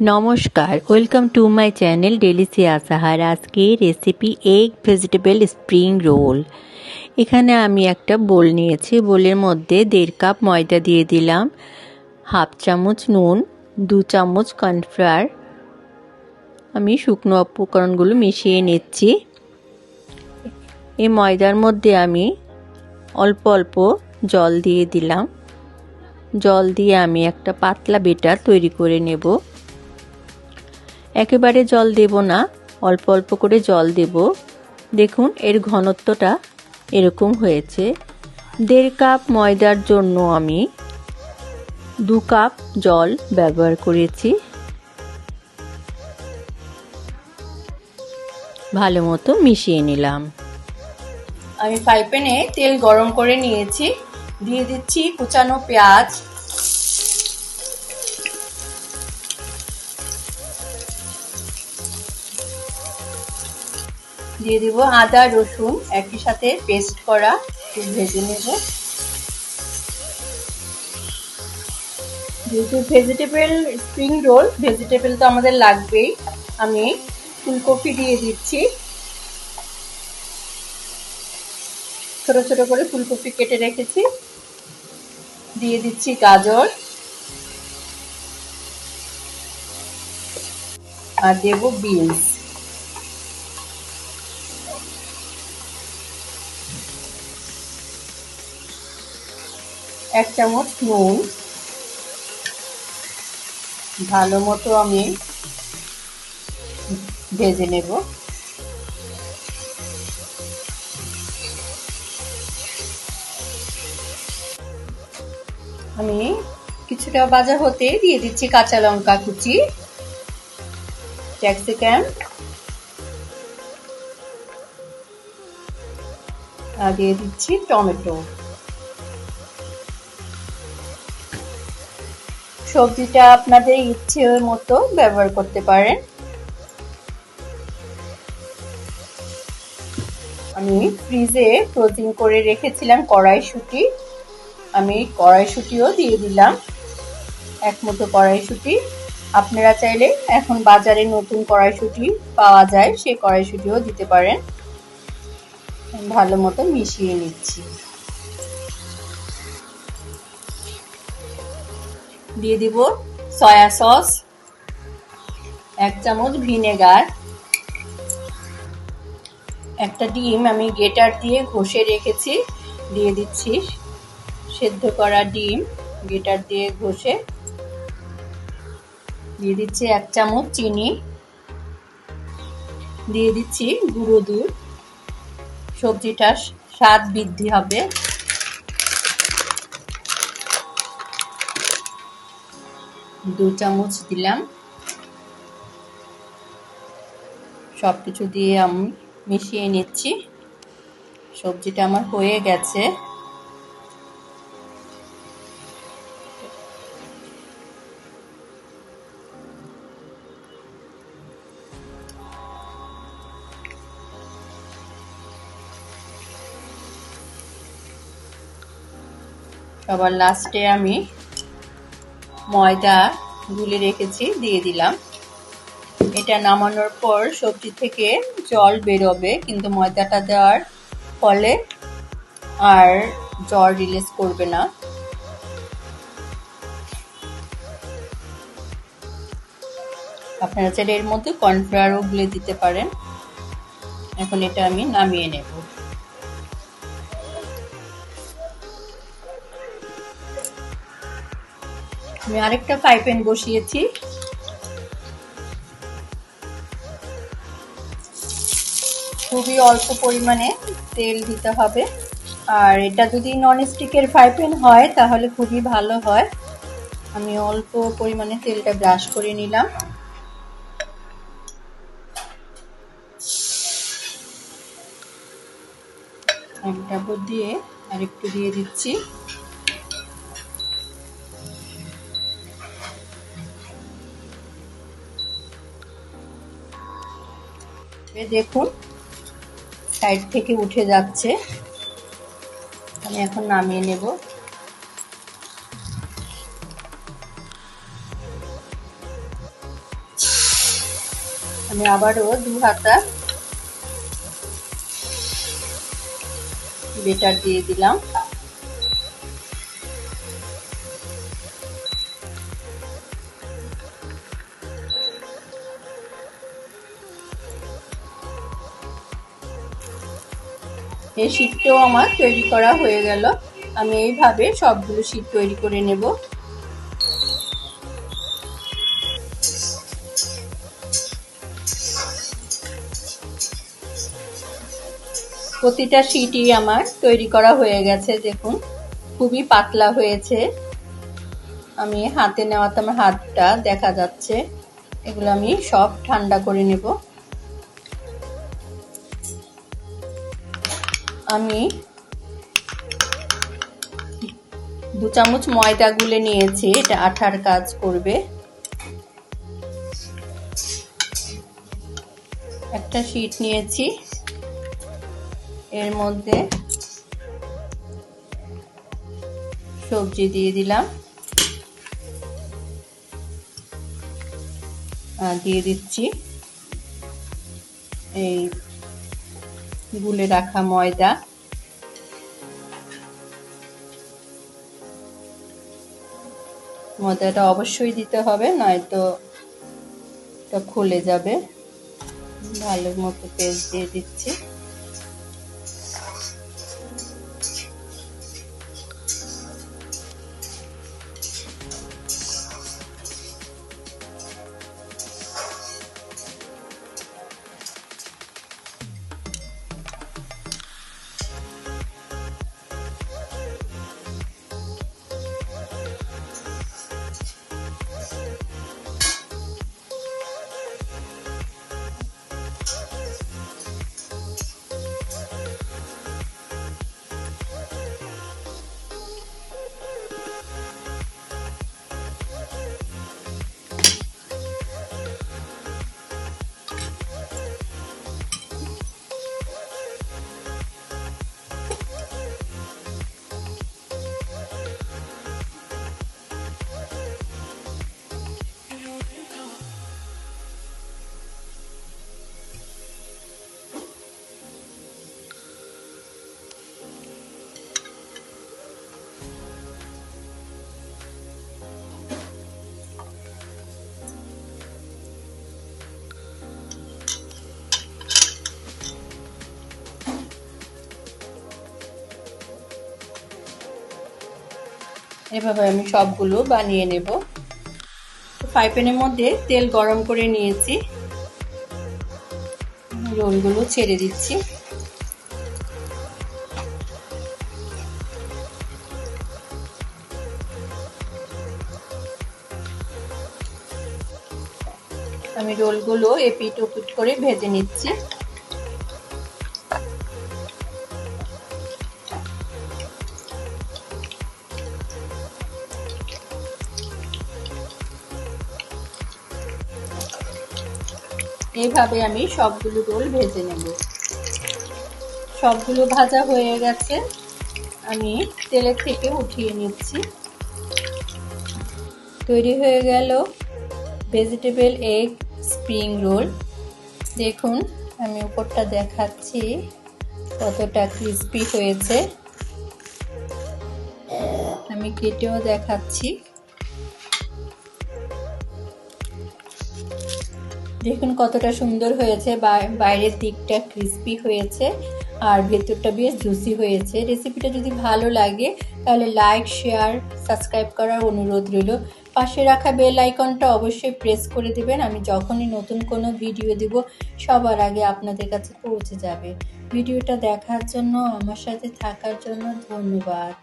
নমস্কার, welcome to my channel delicious আহার। আজকে recipe egg vegetable spring roll. এখানে আমি একটা বোল নিয়েছি। বোলের মধ্যে 1.5 কাপ ময়দা দিয়ে দিলাম, 1/2 চামচ নুন, 2 চামচ কর্নফ্লাওয়ার। আমি শুকনো উপকরণগুলো মিশিয়ে নিচ্ছি। এই ময়দার মধ্যে আমি অল্প অল্প জল দিয়ে দিলাম। জল দিয়ে আমি একটা পাতলা বেটার তৈরি করে নেব। একেবারে জল দেব না, অল্প অল্প করে জল দেব। দেখুন এর ঘনত্বটা এরকম হয়েছে। 1.5 কাপ ময়দার জন্য আমি 2 কাপ জল ব্যবহার করেছি। ভালো মতো মিশিয়ে নিলাম। আমি ফ্রাই প্যানে তেল গরম করে নিয়েছি। দিয়ে দিচ্ছি কুচানো পেঁয়াজ, দিয়ে দিব আদা রসুন একই সাথে পেস্ট করা, ভেজে নেব। যেহেতু ভেজিটেবল স্প্রিং রোল, ভেজিটেবল তো আমাদের লাগবেই। আমি ফুলকপি দিয়ে দিচ্ছি। ছোট ছোট করে ফুলকপি কেটে রেখেছি। দিয়ে দিচ্ছি গাজর আর দেব বিনস। এক চামচ নুন। ভালো মতো আমি ভেজে নেব। আমি কিছুটা ভাজা হতে দিয়ে দিচ্ছি কাঁচা লঙ্কা কুচি, ক্যাপসিকাম আর দিয়ে দিচ্ছি টমেটো। সবজিটা আপনাদের ইচ্ছে মতো ব্যবহার করতে পারেন। আমি ফ্রিজে ফ্রোজিং করে রেখেছিলাম কড়াইশুঁটি। আমি কড়াইশুঁটিও দিয়ে দিলাম, 1 মুঠো কড়াইশুঁটি। আপনারা চাইলে এখন বাজারে নতুন কড়াইশুঁটি পাওয়া যায়, সেই কড়াইশুঁটিও দিতে পারেন। ভালো মতো মিশিয়ে নিচ্ছি। দিয়ে দিব সয়া সস, 1 চামচ ভিনেগার, একটা ডিম আমি গ্রেটার দিয়ে ঘষে রেখেছি, দিয়ে দিচ্ছি। সেদ্ধ করা ডিম গ্রেটার দিয়ে ঘষে দিয়ে দিচ্ছি। 1 চামচ চিনি, দিয়ে দিচ্ছি গুঁড়ো দুধ। সবজিটার স্বাদ বৃদ্ধি হবে। দু চামচ দিলাম। সবকিছু দিয়ে আমি মিশিয়ে নিচ্ছি। সবজিটা আমার হয়ে গেছে। সবার লাস্টে আমি ময়দা গুলে রেখেছি দিয়ে দিলাম। এটা নামানোর পর সবজি থেকে জল বেরোবে, কিন্তু ময়দাটা দেওয়ার ফলে আর জল রিলিজ করবে না। আপনারা চাইলে এর মধ্যে কর্নফ্লাওয়ারও গুলে দিতে পারেন। এখন এটা আমি নামিয়ে নেব। আমি আরেকটা ফ্রাই প্যান বসিয়েছি। খুবই অল্প পরিমাণে তেল দিতে হবে। আর এটা যদি ননস্টিকের ফ্রাই প্যান হয় তাহলে খুবই ভালো হয়। আমি অল্প পরিমাণে তেলটা ব্রাশ করে নিলাম। একটা দিয়ে আরেকটু দিয়ে দিচ্ছি। দেখুন সাইড থেকে উঠে যাচ্ছে। আমি এখন নামিয়ে নেব। আমি আবারও 2 হাতা বেটার দিয়ে দিলাম। এই শীটটাও আমার তৈরি করা হয়ে গেল। আমি এইভাবে সবগুলো শীট তৈরি করে নেব। প্রতিটা শীটই আমার তৈরি করা হয়ে গেছে। দেখুন খুবই পাতলা হয়েছে। আমি হাতে নেওয়াতে আমার হাতটা দেখা যাচ্ছে। এগুলো আমি সব ঠান্ডা করে নেব। আমি 2 চামচ ময়দা গুলে নিয়েছি, এটা আঠার কাজ করবে। একটা শীট নিয়েছি, এর মধ্যে সবজি দিয়ে দিলাম, দিয়ে দিচ্ছি এই গুলে রাখা ময়দা। ময়দাটা অবশ্যই দিতে হবে, নয়তো এটা খুলে যাবে। ভালো মতো পেস্ট দিয়ে দিচ্ছি। এভাবে আমি সবগুলো বানিয়ে নেব। ফ্রাই প্যানের মধ্যে তেল গরম করে নিয়েছি, রোলগুলো ছেড়ে দিচ্ছি। আমি রোলগুলো এপিট ওপিট করে ভেজে নিচ্ছি। এইভাবে আমি সবগুলো রোল ভেজে নেব। সবগুলো ভাজা হয়ে গেছে, আমি তেলের থেকে উঠিয়ে নিচ্ছি। তৈরি হয়ে গেল ভেজিটেবল এগ স্প্রিং রোল। দেখুন আমি উপরটা দেখাচ্ছি কতটা ক্রিস্পি হয়েছে। আমি কেটেও দেখাচ্ছি। দেখুন কতটা সুন্দর হয়েছে, বাইরের দিকটা ক্রিস্পি হয়েছে আর ভেতরটা বেশ জুসি হয়েছে। রেসিপিটা যদি ভালো লাগে তাহলে লাইক, শেয়ার, সাবস্ক্রাইব করার অনুরোধ রইল। পাশে রাখা বেল আইকনটা অবশ্যই প্রেস করে দেবেন। আমি যখনই নতুন কোনো ভিডিও দেব সবার আগে আপনাদের কাছে পৌঁছে যাবে। ভিডিওটা দেখার জন্য, আমার সাথে থাকার জন্য ধন্যবাদ।